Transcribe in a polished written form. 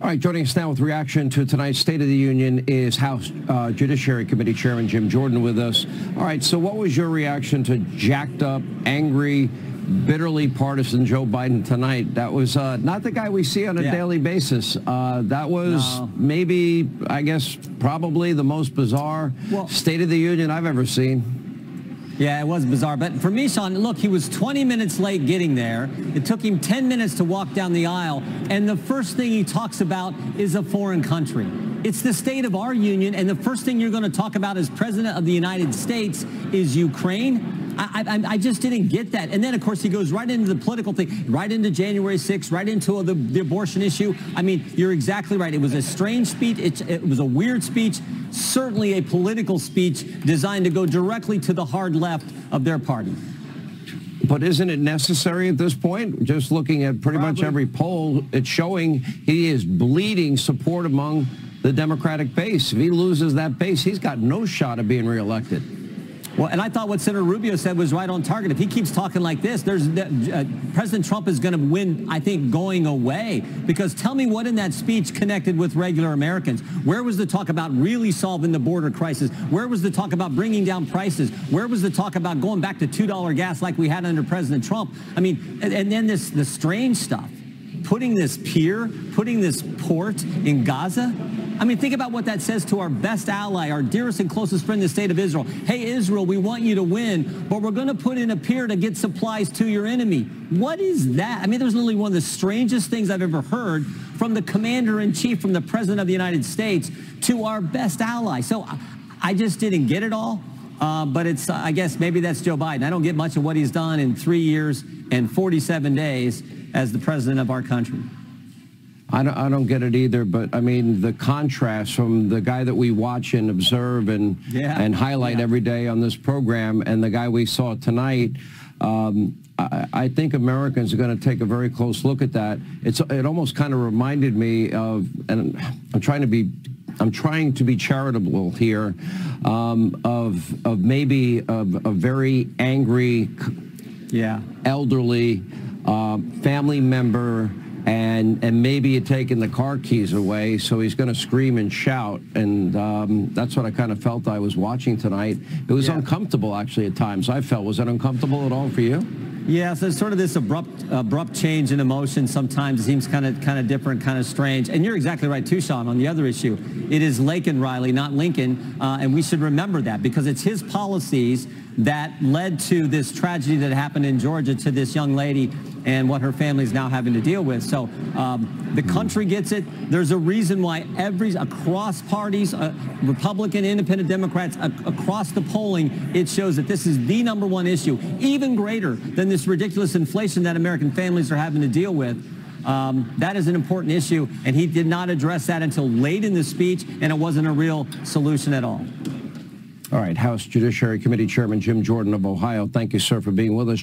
All right, joining us now with reaction to tonight's State of the Union is House Judiciary Committee Chairman Jim Jordan with us. All right, so what was your reaction to jacked up, angry, bitterly partisan Joe Biden tonight? That was not the guy we see on a daily basis. That was maybe, I guess, probably the most bizarre State of the Union I've ever seen. Yeah, it was bizarre. But for me, Sean, look, he was 20 minutes late getting there. It took him 10 minutes to walk down the aisle. And the first thing he talks about is a foreign country. It's the state of our union. And the first thing you're going to talk about as president of the United States is Ukraine. I just didn't get that. And then, of course, he goes right into the political thing, right into January 6th, right into the abortion issue. I mean, you're exactly right. It was a strange speech. It was a weird speech, certainly a political speech designed to go directly to the hard left of their party. But isn't it necessary at this point? Just looking at pretty much every poll, it's showing he is bleeding support among the Democratic base. If he loses that base, he's got no shot of being reelected. Well, and I thought what Senator Rubio said was right on target. If he keeps talking like this, President Trump is going to win, I think, going away. Because tell me what in that speech connected with regular Americans. Where was the talk about really solving the border crisis? Where was the talk about bringing down prices? Where was the talk about going back to $2 gas like we had under President Trump? I mean, and then the strange stuff. Putting this pier, putting this port in Gaza. I mean, think about what that says to our best ally, our dearest and closest friend in the state of Israel. Hey, Israel, we want you to win, but we're going to put in a pier to get supplies to your enemy. What is that? I mean, there's literally one of the strangest things I've ever heard from the commander-in-chief, from the president of the United States, to our best ally. So I just didn't get it all. But it's, I guess maybe that's Joe Biden. I don't get much of what he's done in 3 years and 47 days as the president of our country. I don't get it either, but I mean, the contrast from the guy that we watch and observe and highlight every day on this program and the guy we saw tonight, I think Americans are going to take a very close look at that. It almost kind of reminded me of, and I'm trying to be charitable here, of maybe a very angry, elderly family member, and maybe you're taking the car keys away, so he's going to scream and shout, and that's what I kind of felt I was watching tonight. It was uncomfortable, actually, at times. I felt. Was that uncomfortable at all for you? Yeah, so it's sort of this abrupt change in emotion. Sometimes it seems kind of different, kind of strange. And you're exactly right, too, Sean, on the other issue. It is Laken Riley, not Lincoln, and we should remember that because it's his policies that led to this tragedy that happened in Georgia to this young lady and what her family is now having to deal with. So the country gets it. There's a reason why across parties, Republican, Independent, Democrats, across the polling, it shows that this is the #1 issue, even greater than this ridiculous inflation that American families are having to deal with. That is an important issue, and he did not address that until late in the speech, and it wasn't a real solution at all. All right, House Judiciary Committee Chairman Jim Jordan of Ohio, thank you, sir, for being with us.